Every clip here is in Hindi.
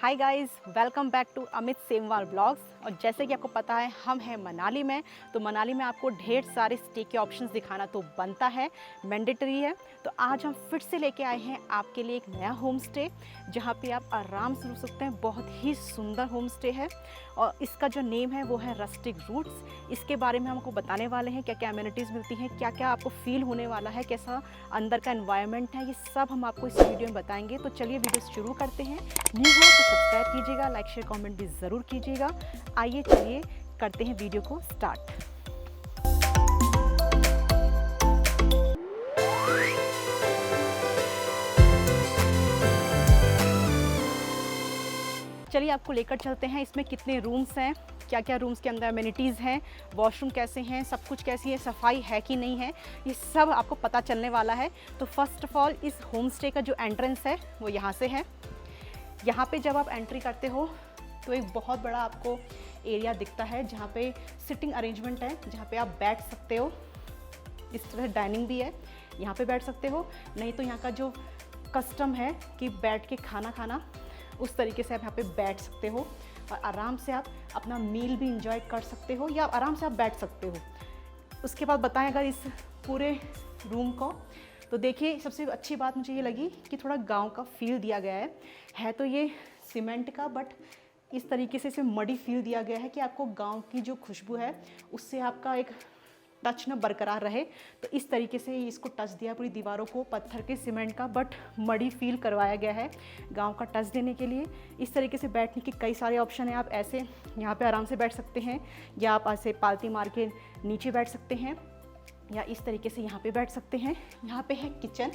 Hi guys, welcome back to Amit Semwal blogs. और जैसे कि आपको पता है हम हैं मनाली में, तो मनाली में आपको ढेर सारे स्टे के ऑप्शंस दिखाना तो बनता है, मैंडेटरी है। तो आज हम फिर से लेके आए हैं आपके लिए एक नया होम स्टे, जहाँ पे आप आराम से रुक सकते हैं। बहुत ही सुंदर होम स्टे है और इसका जो नेम है वो है रस्टिक रूट्स। इसके बारे में हम आपको बताने वाले हैं क्या क्या अमेनिटीज़ मिलती हैं, क्या क्या आपको फील होने वाला है, कैसा अंदर का एनवायरनमेंट है, ये सब हम आपको इस वीडियो में बताएंगे। तो चलिए वीडियो शुरू करते हैं। न्यू हो तो सब्सक्राइब कीजिएगा, लाइक शेयर कमेंट भी ज़रूर कीजिएगा। आइए चलिए करते हैं वीडियो को स्टार्ट। चलिए आपको लेकर चलते हैं। इसमें कितने रूम्स हैं, क्या क्या रूम्स के अंदर अमेनिटीज़ हैं, वॉशरूम कैसे हैं, सब कुछ कैसी है, सफाई है कि नहीं है, ये सब आपको पता चलने वाला है। तो फर्स्ट ऑफ ऑल इस होम स्टे का जो एंट्रेंस है वो यहाँ से है। यहाँ पे जब आप एंट्री करते हो तो एक बहुत बड़ा आपको एरिया दिखता है जहाँ पे सिटिंग अरेंजमेंट है, जहाँ पे आप बैठ सकते हो। इस तरह डाइनिंग भी है, यहाँ पे बैठ सकते हो। नहीं तो यहाँ का जो कस्टम है कि बैठ के खाना खाना, उस तरीके से आप यहाँ पे बैठ सकते हो और आराम से आप अपना मील भी इंजॉय कर सकते हो या आराम से आप बैठ सकते हो। उसके बाद बताएं अगर इस पूरे रूम को, तो देखिए सबसे अच्छी बात मुझे ये लगी कि थोड़ा गांव का फील दिया गया है तो ये सीमेंट का, बट इस तरीके से इसे मडी फील दिया गया है कि आपको गांव की जो खुशबू है उससे आपका एक टच ना बरकरार रहे। तो इस तरीके से इसको टच दिया, पूरी दीवारों को पत्थर के सीमेंट का बट मडी फील करवाया गया है गांव का टच देने के लिए। इस तरीके से बैठने के कई सारे ऑप्शन हैं। आप ऐसे यहाँ पे आराम से बैठ सकते हैं या आप ऐसे पालती मार के नीचे बैठ सकते हैं या इस तरीके से यहाँ पे बैठ सकते हैं। यहाँ पे है किचन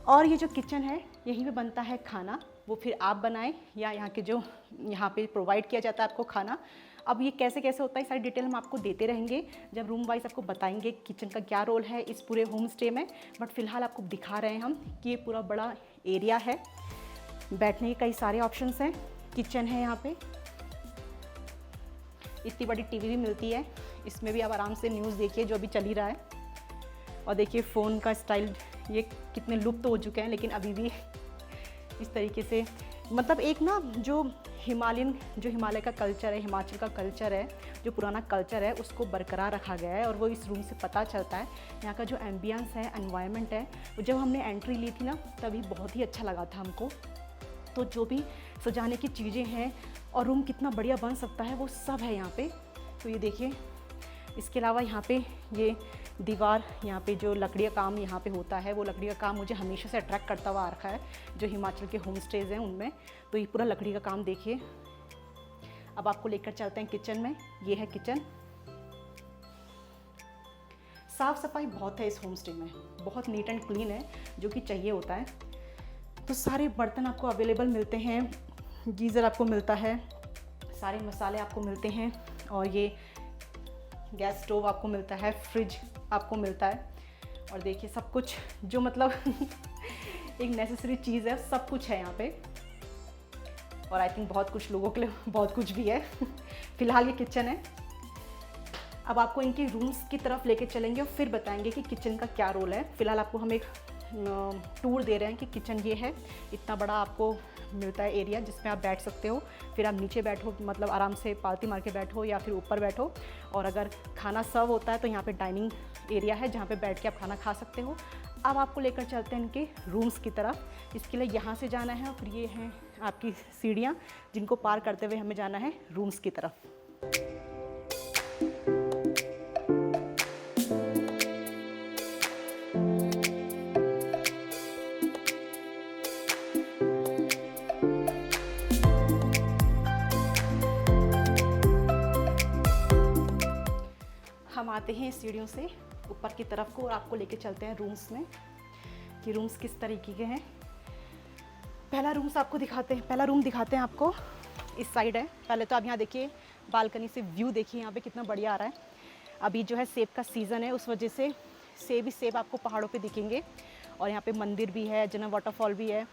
और ये जो किचन है यहीं पे बनता है खाना, वो फिर आप बनाएं या यहाँ के जो यहाँ पे प्रोवाइड किया जाता है आपको खाना। अब ये कैसे कैसे होता है सारी डिटेल हम आपको देते रहेंगे, जब रूम वाइज आपको बताएंगे किचन का क्या रोल है इस पूरे होम स्टे में। बट फिलहाल आपको दिखा रहे हैं हम कि ये पूरा बड़ा एरिया है, बैठने के कई सारे ऑप्शंस हैं। किचन है यहाँ पे, इतनी बड़ी टीवी भी मिलती है, इसमें भी आप आराम से न्यूज़ देखिए जो अभी चल ही रहा है। और देखिए फ़ोन का स्टाइल ये कितने लुप्त हो चुके हैं, लेकिन अभी भी इस तरीके से मतलब एक ना जो हिमालय का कल्चर है, हिमाचल का कल्चर है, जो पुराना कल्चर है उसको बरकरार रखा गया है और वो इस रूम से पता चलता है। यहाँ का जो एम्बियंस है, एनवायरनमेंट है, वो जब हमने एंट्री ली थी ना तभी बहुत ही अच्छा लगा था हमको। तो जो भी सजाने की चीज़ें हैं और रूम कितना बढ़िया बन सकता है वो सब है यहाँ पे। तो ये देखिए, इसके अलावा यहाँ पे ये दीवार, यहाँ पे जो लकड़ी का काम यहाँ पे होता है, वो लकड़ी का काम मुझे हमेशा से अट्रैक्ट करता हुआ आ रखा है जो हिमाचल के होम स्टेज़ हैं उनमें। तो ये पूरा लकड़ी का काम देखिए। अब आपको लेकर चलते हैं किचन में। ये है किचन। साफ़ सफाई बहुत है इस होम स्टे में, बहुत नीट एंड क्लीन है जो कि चाहिए होता है। तो सारे बर्तन आपको अवेलेबल मिलते हैं, गीज़र आपको मिलता है, सारे मसाले आपको मिलते हैं और ये गैस स्टोव आपको मिलता है, फ्रिज आपको मिलता है। और देखिए सब कुछ जो मतलब एक नेसेसरी चीज़ है सब कुछ है यहाँ पे। और आई थिंक बहुत कुछ लोगों के लिए बहुत कुछ भी है। फिलहाल ये किचन है। अब आपको इनके रूम्स की तरफ लेके चलेंगे और फिर बताएंगे कि किचन का क्या रोल है। फिलहाल आपको हम एक टूर दे रहे हैं कि किचन ये है, इतना बड़ा आपको मिलता है एरिया जिसमें आप बैठ सकते हो। फिर आप नीचे बैठो, मतलब आराम से पालती मार के बैठो या फिर ऊपर बैठो। और अगर खाना सर्व होता है तो यहाँ पे डाइनिंग एरिया है जहाँ पे बैठ के आप खाना खा सकते हो। अब आपको लेकर चलते हैं इनके रूम्स की तरफ। इसके लिए यहाँ से जाना है और फिर ये हैं आपकी सीढ़ियाँ जिनको पार करते हुए हमें जाना है रूम्स की तरफ। हम आते हैं सीढ़ियों से ऊपर की तरफ को और आपको लेके चलते हैं रूम्स में कि रूम्स किस तरीके के हैं। पहला रूम दिखाते हैं आपको, इस साइड है। पहले तो आप यहाँ देखिए, बालकनी से व्यू देखिए यहाँ पे कितना बढ़िया आ रहा है। अभी जो है सेब का सीज़न है, उस वजह से सेब ही सेब आपको पहाड़ों पे दिखेंगे। और यहाँ पे मंदिर भी है, जना वाटरफॉल भी है,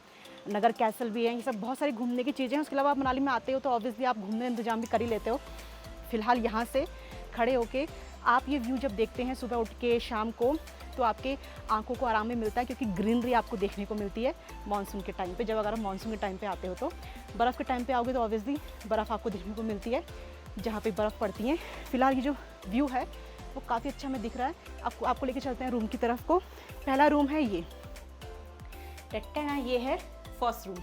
नगर कैसल भी है, ये सब बहुत सारी घूमने की चीज़ें हैं। उसके अलावा आप मनाली में आते हो तो ऑब्वियसली आप घूमने इंतजाम भी कर ही लेते हो। फिलहाल यहाँ से खड़े होके आप ये व्यू जब देखते हैं सुबह उठ के शाम को, तो आपके आंखों को आराम में मिलता है, क्योंकि ग्रीनरी आपको देखने को मिलती है मानसून के टाइम पे। जब अगर आप मानसून के टाइम पे आते हो तो बर्फ़ के टाइम पे आओगे तो ऑब्वियसली बर्फ़ आपको देखने को मिलती है जहाँ पे बर्फ़ पड़ती है। फ़िलहाल ये जो व्यू है वो काफ़ी अच्छा हमें दिख रहा है। आपको लेके चलते हैं रूम की तरफ को। पहला रूम है ये है फर्स्ट रूम।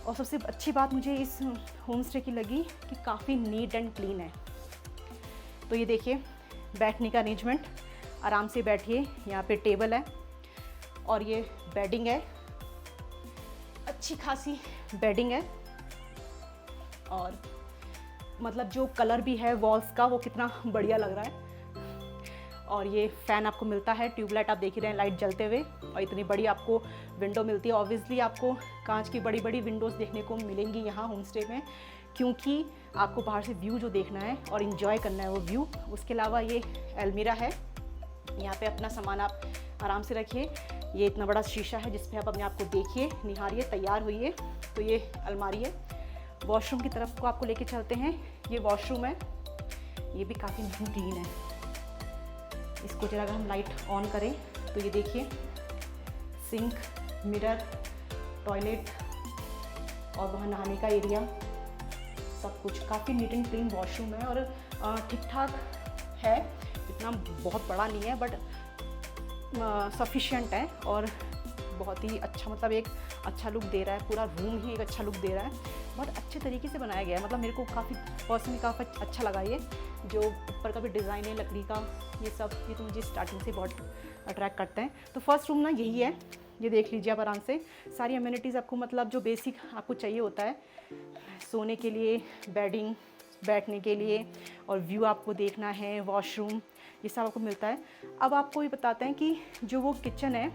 और सबसे अच्छी बात मुझे इस होम स्टे की लगी कि काफ़ी नीट एंड क्लीन है। तो ये देखिए बैठने का अरेंजमेंट, आराम से बैठिए। यहाँ पे टेबल है और ये बेडिंग है, अच्छी खासी बेडिंग है। और मतलब जो कलर भी है वॉल्स का वो कितना बढ़िया लग रहा है। और ये फ़ैन आपको मिलता है, ट्यूबलाइट आप देख ही रहे हैं लाइट जलते हुए। और इतनी बड़ी आपको विंडो मिलती है। ऑब्वियसली आपको कांच की बड़ी बड़ी विंडोज़ देखने को मिलेंगी यहाँ होम स्टे में, क्योंकि आपको बाहर से व्यू जो देखना है और इन्जॉय करना है वो व्यू। उसके अलावा ये अलमीरा है, यहाँ पे अपना सामान आप आराम से रखिए। ये इतना बड़ा शीशा है जिस पे आप अपने आप को देखिए, निहारिए, तैयार होइए। तो ये अलमारी है। वॉशरूम की तरफ को आपको लेके चलते हैं। ये वॉशरूम है, ये भी काफ़ी क्लीन है। इसको जरा अगर हम लाइट ऑन करें तो ये देखिए सिंक, मिरर, टॉयलेट और वहाँ नहाने का एरिया, सब कुछ काफ़ी नीट एंड क्लीन वॉशरूम है। और ठीक ठाक है, इतना बहुत बड़ा नहीं है बट सफिशिएंट है और बहुत ही अच्छा, मतलब एक अच्छा लुक दे रहा है। पूरा रूम ही एक अच्छा लुक दे रहा है। बहुत अच्छे तरीके से बनाया गया है। मतलब मेरे को काफ़ी पर्सनली काफ़ी अच्छा लगा। ये जो ऊपर का भी डिज़ाइन है लकड़ी का, ये सब, ये तो मुझे स्टार्टिंग से बहुत अट्रैक्ट करते हैं। तो फर्स्ट रूम ना यही है, ये देख लीजिए आप आराम से। सारी अम्यूनिटीज़ आपको, मतलब जो बेसिक आपको चाहिए होता है सोने के लिए, बेडिंग, बैठने के लिए, और व्यू आपको देखना है, वॉशरूम, ये सब आपको मिलता है। अब आपको ये बताते हैं कि जो वो किचन है,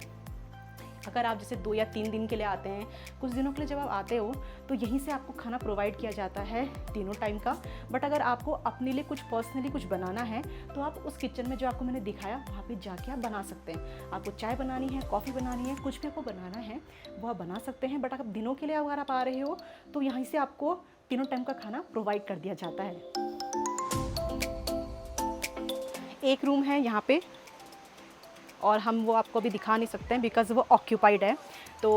अगर आप जैसे 2 या 3 दिन के लिए आते हैं, कुछ दिनों के लिए जब आप आते हो तो यहीं से आपको खाना प्रोवाइड किया जाता है तीनों टाइम का। बट अगर आपको अपने लिए कुछ पर्सनली कुछ बनाना है तो आप उस किचन में जो आपको मैंने दिखाया वहाँ पे जाके आप बना सकते हैं। आपको चाय बनानी है, कॉफ़ी बनानी है, कुछ भी आपको बनाना है वो आप बना सकते हैं। बट अगर दिनों के लिए अगर आप आ रहे हो तो यहीं से आपको तीनों टाइम का खाना प्रोवाइड कर दिया जाता है। एक रूम है यहाँ पे और हम वो आपको अभी दिखा नहीं सकते हैं बिकॉज़ वो ऑक्यूपाइड है। तो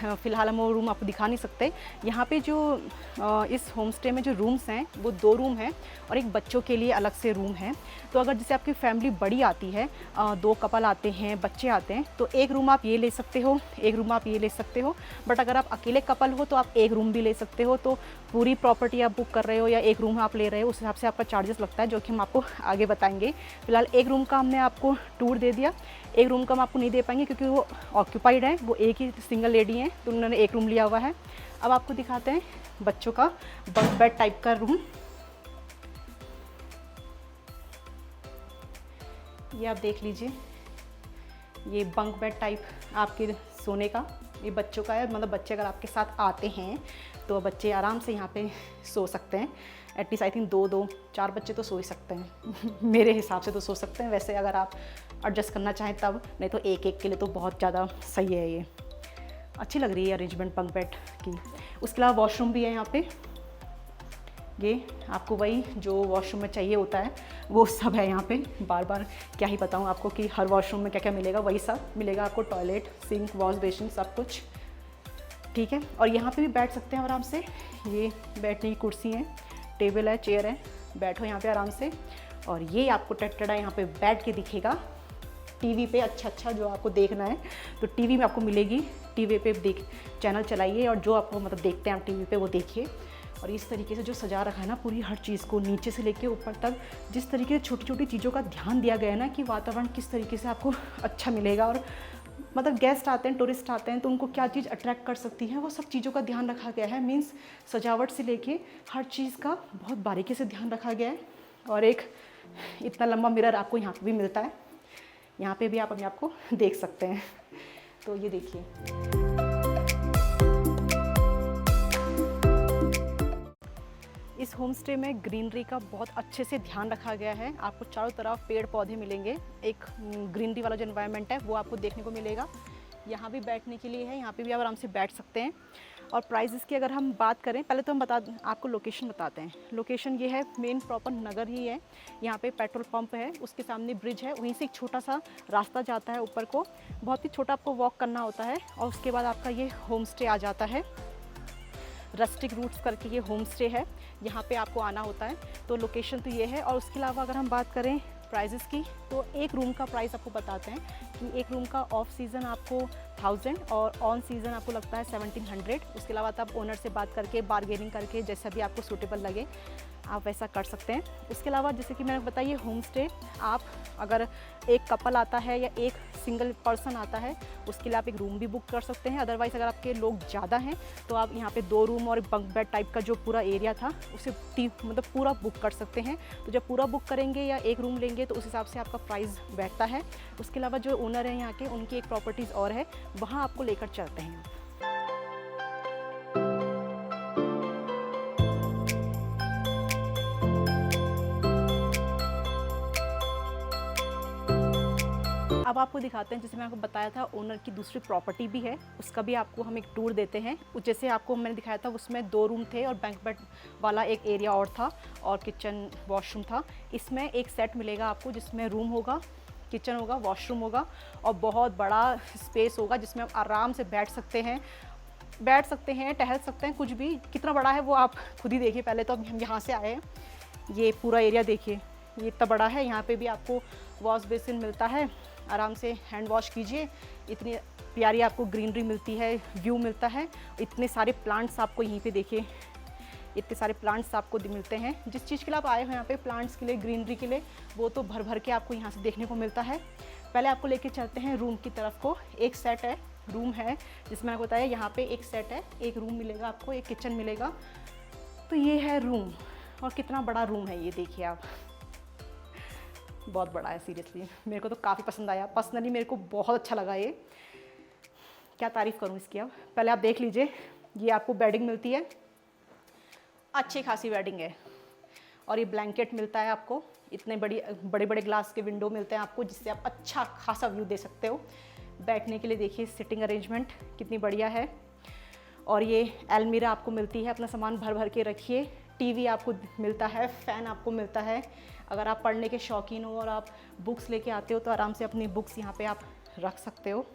फ़िलहाल हम वो रूम आपको दिखा नहीं सकते। यहाँ पे जो इस होम स्टे में जो रूम्स हैं वो 2 रूम हैं और एक बच्चों के लिए अलग से रूम है। तो अगर जैसे आपकी फैमिली बड़ी आती है, 2 कपल आते हैं, बच्चे आते हैं, तो एक रूम आप ये ले सकते हो, एक रूम आप ये ले सकते हो। बट अगर आप अकेले कपल हो तो आप एक रूम भी ले सकते हो। तो पूरी प्रॉपर्टी आप बुक कर रहे हो या एक रूम आप ले रहे हो, उस हिसाब से आपका चार्जेस लगता है, जो कि हम आपको आगे बताएंगे। फिलहाल एक रूम का हमने आपको टूर दे दिया। एक रूम का हम आपको नहीं दे पाएंगे क्योंकि वो ऑक्यूपाइड है, वो एक ही सिंगल लेडी हैं तो उन्होंने एक रूम लिया हुआ है। अब आपको दिखाते हैं बच्चों का बंक बेड टाइप का रूम। ये आप देख लीजिए, ये बंक बेड टाइप आपके सोने का, ये बच्चों का है। मतलब बच्चे अगर आपके साथ आते हैं तो बच्चे आराम से यहाँ पे सो सकते हैं। एटलीस्ट आई थिंक 4 बच्चे तो सो ही सकते हैं मेरे हिसाब से तो सो सकते हैं। वैसे अगर आप एडजस्ट करना चाहें तब, नहीं तो एक के लिए तो बहुत ज़्यादा सही है। ये अच्छी लग रही है अरेंजमेंट बंक बेड की। उसके अलावा वॉशरूम भी है यहाँ पे। ये आपको वही जो वॉशरूम में चाहिए होता है वो सब है यहाँ पे। बार बार क्या ही बताऊँ आपको कि हर वॉशरूम में क्या क्या मिलेगा, वही सब मिलेगा आपको। टॉयलेट, सिंक, वॉश बेसिन, सब कुछ ठीक है। और यहाँ पे भी बैठ सकते हैं आराम से। ये बैठने की कुर्सी है, टेबल है, चेयर है, बैठो यहाँ पे आराम से। और ये आपको टटड़ा यहाँ पे बैठ के दिखेगा टीवी पे। अच्छा जो आपको देखना है तो टीवी में आपको मिलेगी। टीवी पे देख चैनल चलाइए और जो आपको मतलब देखते हैं आप टीवी पे वो देखिए। और इस तरीके से जो सजा रखा है ना पूरी हर चीज़ को, नीचे से लेके ऊपर तक, जिस तरीके से छोटी छोटी चीज़ों का ध्यान दिया गया है ना कि वातावरण किस तरीके से आपको अच्छा मिलेगा। और मतलब गेस्ट आते हैं, टूरिस्ट आते हैं तो उनको क्या चीज़ अट्रैक्ट कर सकती है वो सब चीज़ों का ध्यान रखा गया है। मीन्स सजावट से लेके हर चीज़ का बहुत बारीकी से ध्यान रखा गया है। और एक इतना लंबा मिरर आपको यहाँ पे भी मिलता है, यहाँ पे भी आप अपने आप को देख सकते हैं। तो ये देखिए, इस होम स्टे में ग्रीनरी का बहुत अच्छे से ध्यान रखा गया है। आपको चारों तरफ पेड़ पौधे मिलेंगे, एक ग्रीनरी वाला जो एनवायरनमेंट है वो आपको देखने को मिलेगा। यहाँ भी बैठने के लिए है, यहाँ पे भी आप आराम से बैठ सकते हैं। और प्राइजेस की अगर हम बात करें, पहले तो हम आपको लोकेशन बताते हैं। लोकेशन ये है, मेन प्रॉपर नगर ही है। यहाँ पे पेट्रोल पंप है, उसके सामने ब्रिज है, वहीं से एक छोटा सा रास्ता जाता है ऊपर को, बहुत ही छोटा आपको वॉक करना होता है। और उसके बाद आपका ये होम स्टे आ जाता है, रस्टिक रूट्स करके ये होम स्टे है, यहाँ पे आपको आना होता है। तो लोकेशन तो ये है। और उसके अलावा अगर हम बात करें प्राइजेस की, तो एक रूम का प्राइस आपको बताते हैं कि एक रूम का ऑफ सीज़न आपको 1000 और ऑन सीज़न आपको लगता है 1700। उसके अलावा आप ओनर से बात करके बारगेनिंग करके जैसा भी आपको सूटेबल लगे आप वैसा कर सकते हैं। उसके अलावा जैसे कि मैंने बताया, होम स्टे आप अगर एक कपल आता है या एक सिंगल पर्सन आता है, उसके लिए आप एक रूम भी बुक कर सकते हैं। अदरवाइज़ अगर आपके लोग ज़्यादा हैं तो आप यहाँ पे 2 रूम और बंक बेड टाइप का जो पूरा एरिया था उसे मतलब पूरा बुक कर सकते हैं। तो जब पूरा बुक करेंगे या एक रूम लेंगे तो उस हिसाब से आपका प्राइस बैठता है। उसके अलावा जो ओनर हैं यहाँ के, उनकी एक प्रॉपर्टीज़ और है, वहाँ आपको लेकर चलते हैं। अब आपको दिखाते हैं, जैसे मैं आपको बताया था ओनर की दूसरी प्रॉपर्टी भी है, उसका भी आपको हम एक टूर देते हैं। जैसे आपको मैंने दिखाया था उसमें 2 रूम थे और बैंक बेड वाला एक एरिया और था और किचन वॉशरूम था। इसमें एक सेट मिलेगा आपको जिसमें रूम होगा, किचन होगा, वॉशरूम होगा और बहुत बड़ा स्पेस होगा जिसमें आप आराम से बैठ सकते हैं, टहल सकते हैं, कुछ भी। कितना बड़ा है वो आप खुद ही देखिए। पहले तो अब हम यहाँ से आए हैं, ये पूरा एरिया देखिए, ये इतना बड़ा है। यहाँ पे भी आपको वॉश बेसिन मिलता है, आराम से हैंड वॉश कीजिए। इतनी प्यारी आपको ग्रीनरी मिलती है, व्यू मिलता है। इतने सारे प्लांट्स आपको यहीं पे देखिए, इतने सारे प्लांट्स आपको मिलते हैं। जिस चीज़ के लिए आप आए हो यहाँ पे, प्लांट्स के लिए, ग्रीनरी के लिए, वो तो भर भर के आपको यहाँ से देखने को मिलता है। पहले आपको लेके चलते हैं रूम की तरफ को। एक सेट है, रूम है, जिसमें आपको बताया यहाँ पे एक सेट है, एक रूम मिलेगा आपको, एक किचन मिलेगा। तो ये है रूम, और कितना बड़ा रूम है ये देखिए आप, बहुत बड़ा है। सीरियसली मेरे को तो काफ़ी पसंद आया, पर्सनली मेरे को बहुत अच्छा लगा ये। क्या तारीफ़ करूँ इसकी। अब पहले आप देख लीजिए, ये आपको बेडिंग मिलती है, अच्छी खासी बेडिंग है। और ये ब्लैंकेट मिलता है आपको, इतने बड़े बड़े ग्लास के विंडो मिलते हैं आपको, जिससे आप अच्छा खासा व्यू दे सकते हो। बैठने के लिए देखिए सिटिंग अरेंजमेंट कितनी बढ़िया है। और ये अलमीरा आपको मिलती है, अपना सामान भर भर के रखिए। टीवी आपको मिलता है, फ़ैन आपको मिलता है। अगर आप पढ़ने के शौकीन हो और आप बुक्स लेके आते हो तो आराम से अपनी बुक्स यहाँ पे आप रख सकते हो।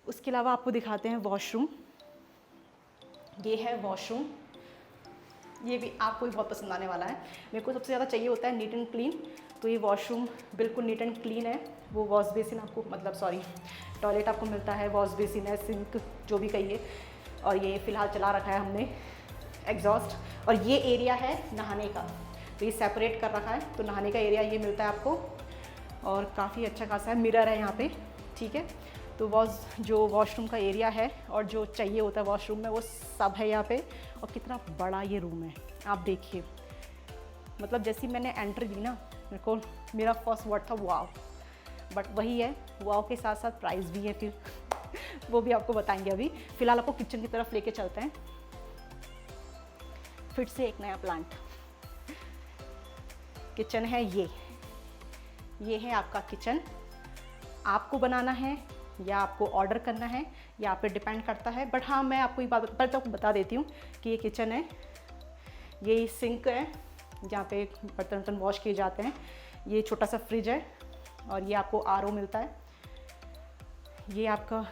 उसके अलावा आपको दिखाते हैं वॉशरूम। ये है वॉशरूम, ये भी आपको भी बहुत पसंद आने वाला है। मेरे को सबसे ज़्यादा चाहिए होता है नीट एंड क्लीन, तो ये वॉशरूम बिल्कुल नीट एंड क्लीन है। वो वॉश बेसिन आपको, मतलब सॉरी, टॉयलेट आपको मिलता है, वॉश बेसिन है, सिंक जो भी कहिए। और ये फ़िलहाल चला रखा है हमने एग्जॉस्ट। और ये एरिया है नहाने का, तो ये सेपरेट कर रखा है, तो नहाने का एरिया ये मिलता है आपको। और काफ़ी अच्छा खासा है, मिरर है यहाँ पे, ठीक है। तो जो वॉशरूम का एरिया है और जो चाहिए होता है वॉशरूम में वो सब है यहाँ पे। और कितना बड़ा ये रूम है आप देखिए, मतलब जैसी मैंने एंट्री दी ना, मेरा फर्स्ट वर्ड था वाव। बट वही है, वाव के साथ साथ प्राइस भी है फिर वो भी आपको बताएंगे। अभी फ़िलहाल आपको किचन की तरफ लेके चलते हैं। फिर से एक नया प्लांट, किचन है ये है आपका किचन। आपको बनाना है या आपको ऑर्डर करना है, या आप पे डिपेंड करता है। बट हाँ, मैं आपको ये बात पहले तो बता देती हूँ कि ये किचन है, ये सिंक है जहाँ पे बर्तन वर्तन वॉश किए जाते हैं। ये छोटा सा फ्रिज है और ये आपको आरओ मिलता है। ये आपका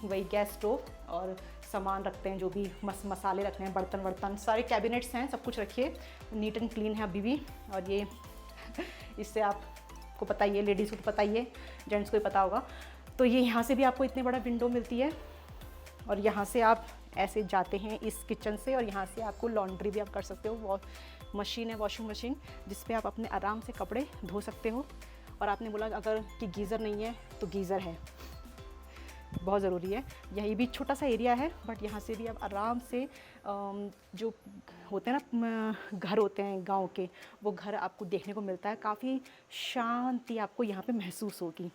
वही गैस स्टोव और सामान रखते हैं, जो भी मसाले रखने हैं, बर्तन वर्तन, सारे कैबिनेट्स हैं, सब कुछ रखिए। नीट एंड क्लीन है अभी भी। और ये इससे आपको पता ही है, लेडीज़ को तो पता ही है, जेंट्स को ही पता होगा। तो ये यहाँ से भी आपको इतनी बड़ा विंडो मिलती है और यहाँ से आप ऐसे जाते हैं इस किचन से, और यहाँ से आपको लॉन्ड्री भी आप कर सकते हो। मशीन है, वॉशिंग मशीन, जिस पे आप अपने आराम से कपड़े धो सकते हो। और आपने बोला अगर कि गीज़र नहीं है, तो गीज़र है, बहुत ज़रूरी है। यही भी छोटा सा एरिया है, बट यहाँ से भी आप आराम से जो होते हैं ना घर होते हैं गांव के, वो घर आपको देखने को मिलता है। काफ़ी शांति आपको यहाँ पे महसूस होगी।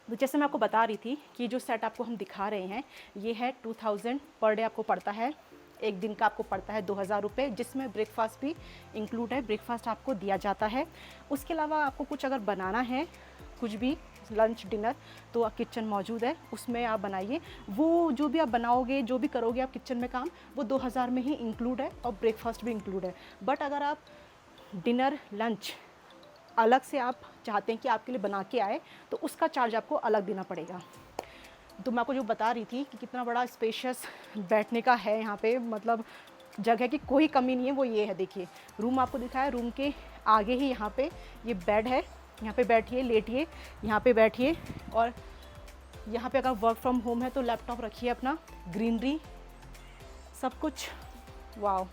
तो जैसे मैं आपको बता रही थी कि जो सेट आपको हम दिखा रहे हैं, ये है 2000 पर डे आपको पड़ता है। एक दिन का आपको पड़ता है 2000 रुपये, जिसमें ब्रेकफास्ट भी इंक्लूड है, ब्रेकफास्ट आपको दिया जाता है। उसके अलावा आपको कुछ अगर बनाना है, कुछ भी लंच डिनर तो किचन मौजूद है, उसमें आप बनाइए। वो जो भी आप बनाओगे, जो भी करोगे आप किचन में काम, वो 2000 में ही इंक्लूड है और ब्रेकफास्ट भी इंक्लूड है। बट अगर आप डिनर लंच अलग से आप चाहते हैं कि आपके लिए बना के आए, तो उसका चार्ज आपको अलग देना पड़ेगा। तो मैं आपको जो बता रही थी कि कितना बड़ा स्पेशियस बैठने का है यहाँ पे, मतलब जगह की कोई कमी नहीं है, वो ये है। देखिए रूम आपको दिखाया, रूम के आगे ही यहाँ पे ये बेड है, यहाँ पे बैठिए, लेटिए, यहाँ पे बैठिए। और यहाँ पे अगर वर्क फ्रॉम होम है तो लैपटॉप रखिए अपना, ग्रीनरी सब कुछ, वाओ।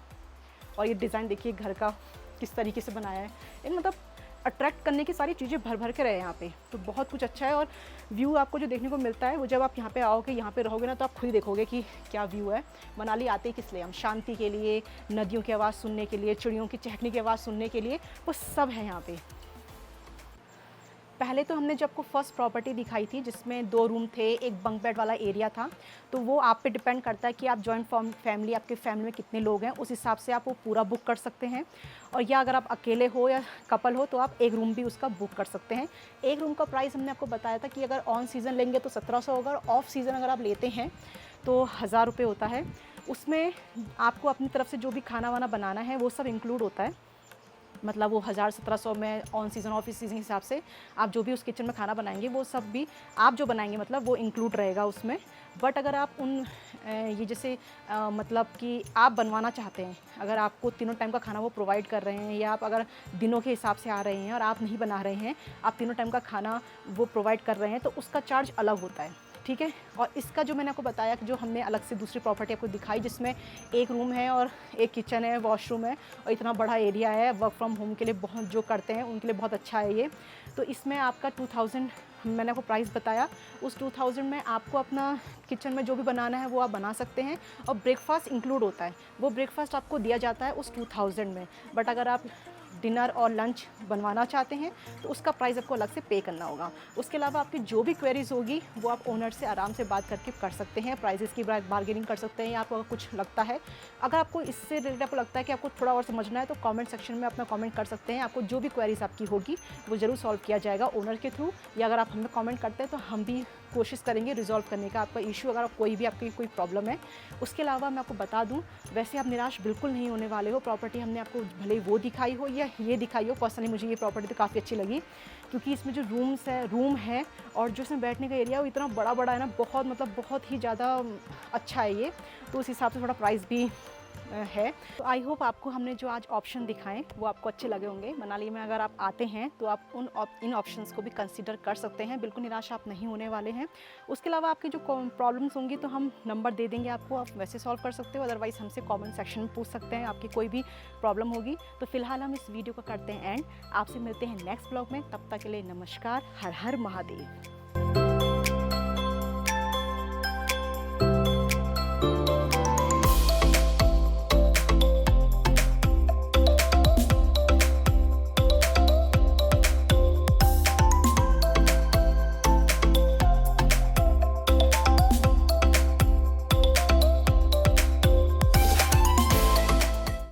और ये डिज़ाइन देखिए घर का किस तरीके से बनाया है, इन मतलब अट्रैक्ट करने की सारी चीज़ें भर भर के रहे यहाँ पे, तो बहुत कुछ अच्छा है। और व्यू आपको जो देखने को मिलता है, वो जब आप यहाँ पे आओगे, यहाँ पे रहोगे ना, तो आप खुद ही देखोगे कि क्या व्यू है। मनाली आते ही किस लिए हम, शांति के लिए, नदियों की आवाज़ सुनने के लिए, चिड़ियों की चहकने की आवाज़ सुनने के लिए, वो सब है यहाँ पे। पहले तो हमने जब आपको फर्स्ट प्रॉपर्टी दिखाई थी जिसमें 2 रूम थे, एक बंक बेड वाला एरिया था, तो वो आप पे डिपेंड करता है कि आप जॉइंट फैमिली, आपके फैमिली में कितने लोग हैं, उस हिसाब से आप वो पूरा बुक कर सकते हैं। और या अगर आप अकेले हो या कपल हो तो आप एक रूम भी उसका बुक कर सकते हैं। एक रूम का प्राइस हमने आपको बताया था कि अगर ऑन सीज़न लेंगे तो 1700 होगा, और ऑफ सीज़न अगर आप लेते हैं तो 1000 रुपये होता है। उसमें आपको अपनी तरफ से जो भी खाना वाना बनाना है वो सब इंक्लूड होता है, मतलब वो 1000-1700 में ऑन सीज़न ऑफ सीज़न के हिसाब से आप जो भी उस किचन में खाना बनाएंगे वो सब भी आप जो बनाएंगे मतलब वो इंक्लूड रहेगा उसमें। बट अगर आप ये जैसे मतलब कि आप बनवाना चाहते हैं, अगर आपको तीनों टाइम का खाना वो प्रोवाइड कर रहे हैं, या आप अगर दिनों के हिसाब से आ रहे हैं और आप नहीं बना रहे हैं, आप तीनों टाइम का खाना वो प्रोवाइड कर रहे हैं, तो उसका चार्ज अलग होता है, ठीक है। और इसका जो मैंने आपको बताया कि जो हमने अलग से दूसरी प्रॉपर्टी आपको दिखाई जिसमें एक रूम है और एक किचन है, वॉशरूम है और इतना बड़ा एरिया है, वर्क फ्रॉम होम के लिए बहुत जो करते हैं उनके लिए बहुत अच्छा है ये। तो इसमें आपका 2000 मैंने आपको प्राइस बताया, उस 2000 में आपको अपना किचन में जो भी बनाना है वो आप बना सकते हैं, और ब्रेकफास्ट इंक्लूड होता है, वो ब्रेकफास्ट आपको दिया जाता है उस 2000 में। बट अगर आप डिनर और लंच बनवाना चाहते हैं तो उसका प्राइस आपको अलग से पे करना होगा। उसके अलावा आपकी जो भी क्वेरीज होगी वो आप ओनर से आराम से बात करके कर सकते हैं, प्राइजेस की बार्गेनिंग कर सकते हैं, या आपको अगर कुछ लगता है, अगर आपको इससे रिलेटेड आपको लगता है कि आपको थोड़ा और समझना है तो कमेंट सेक्शन में अपना कमेंट कर सकते हैं। आपको जो भी क्वेरीज आपकी होगी वो ज़रूर सॉल्व किया जाएगा ओनर के थ्रू, या अगर आप हमें कमेंट करते हैं तो हम भी कोशिश करेंगे रिजॉल्व करने का आपका इशू, अगर कोई भी आपकी कोई प्रॉब्लम है। उसके अलावा मैं आपको बता दूं, वैसे आप निराश बिल्कुल नहीं होने वाले हो। प्रॉपर्टी हमने आपको भले वो दिखाई हो या ये दिखाई हो, पर्सनली मुझे ये प्रॉपर्टी तो काफ़ी अच्छी लगी, क्योंकि इसमें जो रूम है और जो इसमें बैठने का एरिया वो इतना बड़ा बड़ा है ना, बहुत मतलब बहुत ही ज़्यादा अच्छा है ये, तो उस हिसाब से थोड़ा प्राइस भी है। तो आई होप आपको हमने जो आज ऑप्शन दिखाएं वो आपको अच्छे लगे होंगे। मनाली में अगर आप आते हैं तो आप इन ऑप्शंस को भी कंसीडर कर सकते हैं, बिल्कुल निराश आप नहीं होने वाले हैं। उसके अलावा आपकी जो प्रॉब्लम्स होंगी तो हम नंबर दे देंगे आपको, आप वैसे सॉल्व कर सकते हो, अदरवाइज़ हमसे कमेंट सेक्शन में पूछ सकते हैं आपकी कोई भी प्रॉब्लम होगी। तो फिलहाल हम इस वीडियो को करते हैं एंड, आपसे मिलते हैं नेक्स्ट ब्लॉग में, तब तक के लिए नमस्कार, हर हर महादेव।